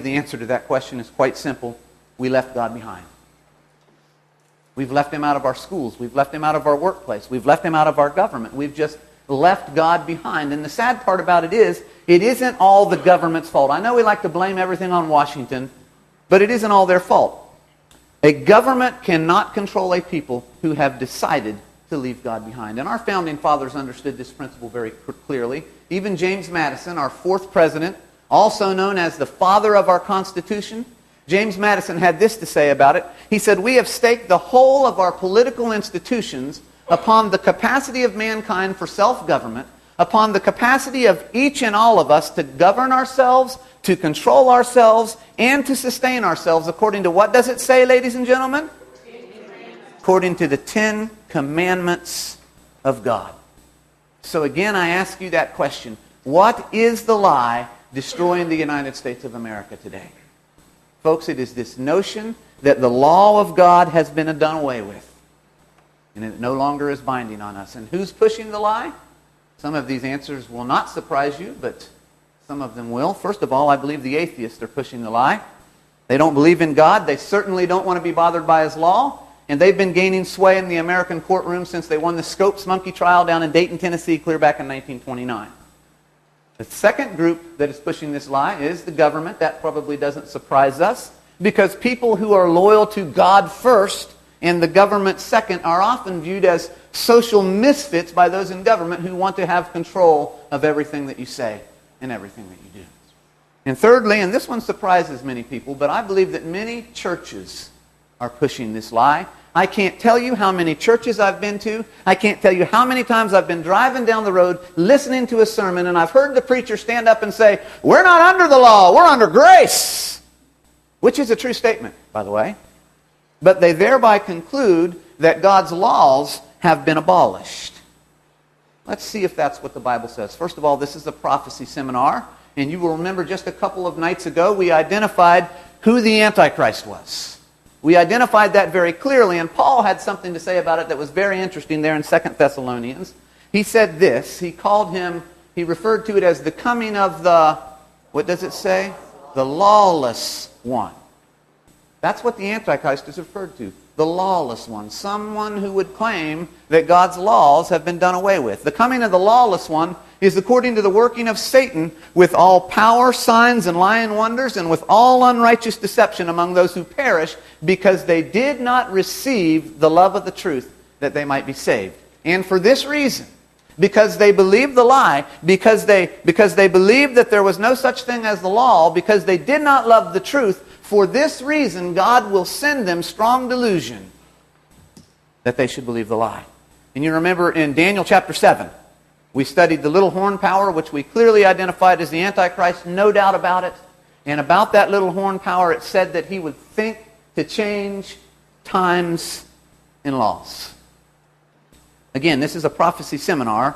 the answer to that question is quite simple. We left God behind. We've left Him out of our schools. We've left Him out of our workplace. We've left Him out of our government. We've just left God behind. And the sad part about it isn't all the government's fault. I know we like to blame everything on Washington, but it isn't all their fault. A government cannot control a people who have decided to leave God behind. And our founding fathers understood this principle very clearly. Even James Madison, our fourth president, also known as the father of our Constitution, James Madison had this to say about it. He said, "We have staked the whole of our political institutions upon the capacity of mankind for self-government, upon the capacity of each and all of us to govern ourselves, to control ourselves, and to sustain ourselves according to," what does it say, ladies and gentlemen? According to the 10 Commandments of God. So again, I ask you that question. What is the lie destroying the United States of America today? Folks, it is this notion that the law of God has been done away with, and it no longer is binding on us. And who's pushing the lie? Some of these answers will not surprise you, but some of them will. First of all, I believe the atheists are pushing the lie. They don't believe in God. They certainly don't want to be bothered by His law. And they've been gaining sway in the American courtroom since they won the Scopes monkey trial down in Dayton, Tennessee, clear back in 1929. The second group that is pushing this lie is the government. That probably doesn't surprise us, because people who are loyal to God first and the government second are often viewed as social misfits by those in government who want to have control of everything that you say and everything that you do. And thirdly, and this one surprises many people, but I believe that many churches are pushing this lie. I can't tell you how many churches I've been to. I can't tell you how many times I've been driving down the road listening to a sermon, and I've heard the preacher stand up and say, "We're not under the law, we're under grace," which is a true statement, by the way. But they thereby conclude that God's laws have been abolished. Let's see if that's what the Bible says. First of all, this is a prophecy seminar, and you will remember just a couple of nights ago we identified who the Antichrist was. We identified that very clearly, and Paul had something to say about it that was very interesting there in 2 Thessalonians. He said this, he referred to it as the coming of the, what does it say? The lawless one. That's what the Antichrist is referred to, the lawless one. Someone who would claim that God's laws have been done away with. The coming of the lawless one is according to the working of Satan with all power, signs, and lying wonders, and with all unrighteous deception among those who perish, because they did not receive the love of the truth, that they might be saved. And for this reason, because they believed the lie, because they believed that there was no such thing as the law, because they did not love the truth, for this reason God will send them strong delusion that they should believe the lie. And you remember in Daniel chapter 7, we studied the little horn power, which we clearly identified as the Antichrist, no doubt about it. And about that little horn power, it said that he would think to change times and laws. Again, this is a prophecy seminar,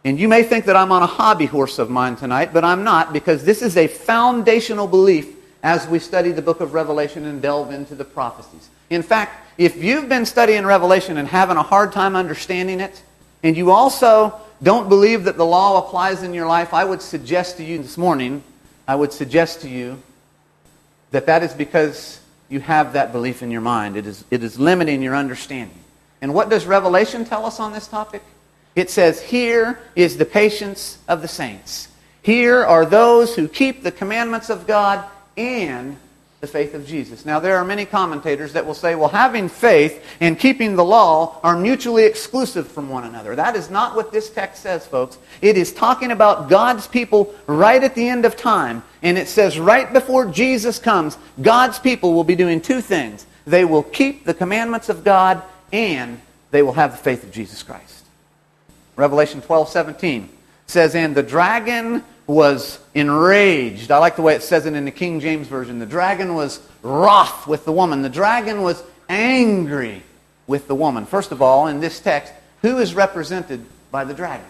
and you may think that I'm on a hobby horse of mine tonight, but I'm not, because this is a foundational belief as we study the book of Revelation and delve into the prophecies. In fact, if you've been studying Revelation and having a hard time understanding it, and you also don't believe that the law applies in your life, I would suggest to you this morning, that is because you have that belief in your mind. It is limiting your understanding. And what does Revelation tell us on this topic? It says, "Here is the patience of the saints. Here are those who keep the commandments of God and the faith of Jesus." Now, there are many commentators that will say, well, having faith and keeping the law are mutually exclusive from one another. That is not what this text says, folks. It is talking about God's people right at the end of time. And it says right before Jesus comes, God's people will be doing two things. They will keep the commandments of God, and they will have the faith of Jesus Christ. Revelation 12:17 says, "And the dragon was enraged." I like the way it says it in the King James Version. The dragon was wroth with the woman. The dragon was angry with the woman. First of all, in this text, who is represented by the dragon?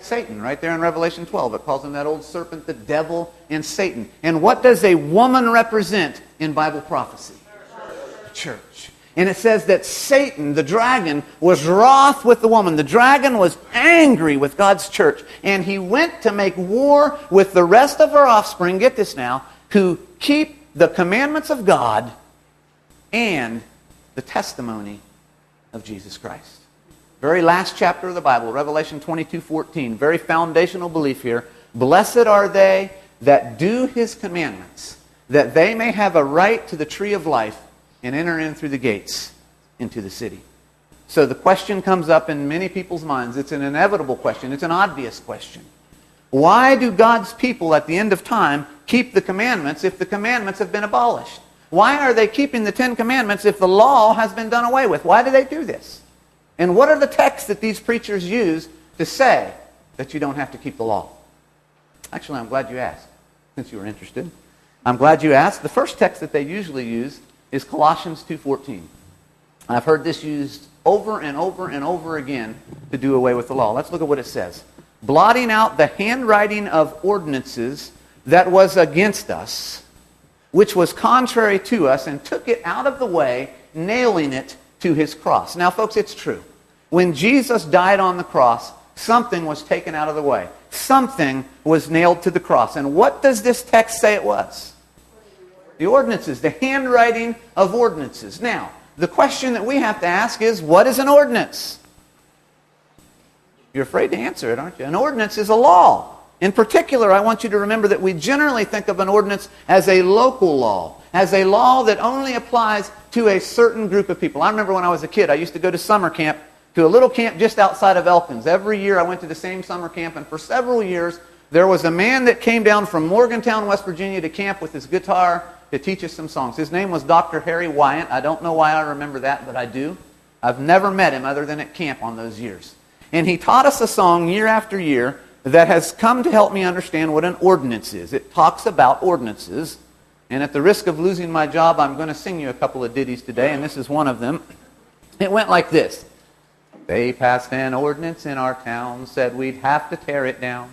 Satan, right there in Revelation 12. It calls him that old serpent, the devil, and Satan. And what does a woman represent in Bible prophecy? The church. And it says that Satan, the dragon, was wroth with the woman. The dragon was angry with God's church. And he went to make war with the rest of her offspring, get this now, who keep the commandments of God and the testimony of Jesus Christ. Very last chapter of the Bible, Revelation 22:14, very foundational belief here. Blessed are they that do his commandments, that they may have a right to the tree of life and enter in through the gates into the city. So the question comes up in many people's minds. It's an inevitable question. It's an obvious question. Why do God's people at the end of time keep the commandments if the commandments have been abolished? Why are they keeping the 10 Commandments if the law has been done away with? Why do they do this? And what are the texts that these preachers use to say that you don't have to keep the law? Actually, I'm glad you asked, since you were interested. I'm glad you asked. The first text that they usually use is Colossians 2:14. I've heard this used over and over and over again to do away with the law. Let's look at what it says. Blotting out the handwriting of ordinances that was against us, which was contrary to us, and took it out of the way, nailing it to his cross. Now, folks, it's true. When Jesus died on the cross, something was taken out of the way. Something was nailed to the cross. And what does this text say it was? The ordinances, the handwriting of ordinances. Now, the question that we have to ask is, what is an ordinance? You're afraid to answer it, aren't you? An ordinance is a law. In particular, I want you to remember that we generally think of an ordinance as a local law, as a law that only applies to a certain group of people. I remember when I was a kid, I used to go to summer camp, to a little camp just outside of Elkins. Every year I went to the same summer camp, and for several years there was a man that came down from Morgantown, West Virginia to camp with his guitar to teach us some songs. His name was Dr. Harry Wyatt. I don't know why I remember that, but I do. I've never met him other than at camp on those years. And he taught us a song year after year that has come to help me understand what an ordinance is. It talks about ordinances. And at the risk of losing my job, I'm going to sing you a couple of ditties today, and this is one of them. It went like this. They passed an ordinance in our town, said we'd have to tear it down.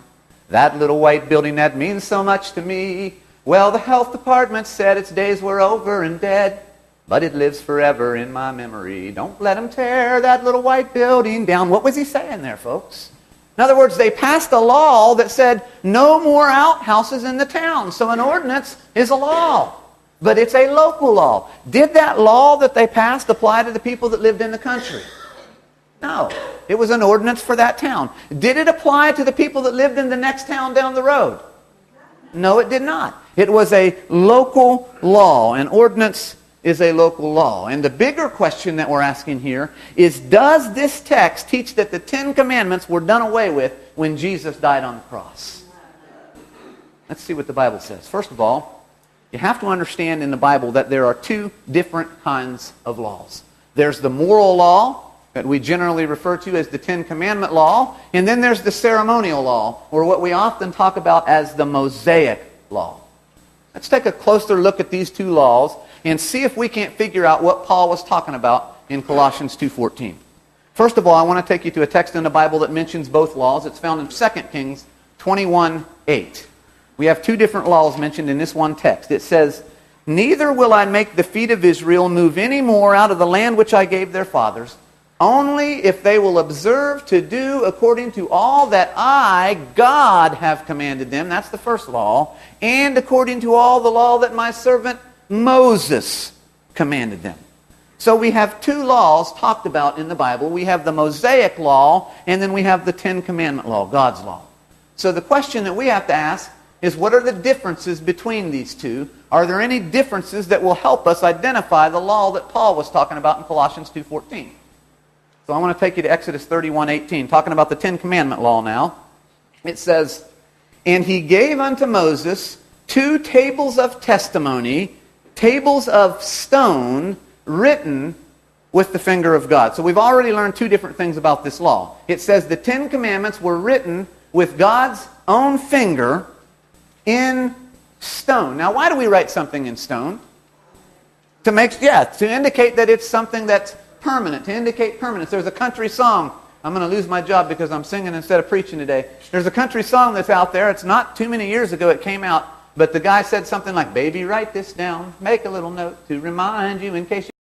That little white building that means so much to me. Well, the health department said its days were over and dead, but it lives forever in my memory. Don't let them tear that little white building down. What was he saying there, folks? In other words, they passed a law that said no more outhouses in the town. So an ordinance is a law, but it's a local law. Did that law that they passed apply to the people that lived in the country? No. It was an ordinance for that town. Did it apply to the people that lived in the next town down the road? No, it did not. It was a local law. An ordinance is a local law. And the bigger question that we're asking here is, does this text teach that the 10 Commandments were done away with when Jesus died on the cross? Let's see what the Bible says. First of all, you have to understand in the Bible that there are two different kinds of laws. There's the moral law that we generally refer to as the 10 Commandment law, and then there's the ceremonial law, or what we often talk about as the Mosaic law. Let's take a closer look at these two laws and see if we can't figure out what Paul was talking about in Colossians 2:14. First of all, I want to take you to a text in the Bible that mentions both laws. It's found in 2 Kings 21:8. We have two different laws mentioned in this one text. It says, "Neither will I make the feet of Israel move any more out of the land which I gave their fathers, only if they will observe to do according to all that I, God, have commanded them." That's the first law. "And according to all the law that my servant Moses commanded them." So we have two laws talked about in the Bible. We have the Mosaic law, and then we have the 10 Commandment law, God's law. So the question that we have to ask is, what are the differences between these two? Are there any differences that will help us identify the law that Paul was talking about in Colossians 2:14? So I want to take you to Exodus 31:18, talking about the 10 Commandment law now. It says, "And he gave unto Moses 2 tables of testimony, tables of stone, written with the finger of God." So we've already learned two different things about this law. It says the 10 Commandments were written with God's own finger in stone. Now, why do we write something in stone? To indicate that it's something that's permanent, to indicate permanence. There's a country song. I'm going to lose my job because I'm singing instead of preaching today. There's a country song that's out there. It's not too many years ago it came out, but the guy said something like, "Baby, write this down. Make a little note to remind you in case you..."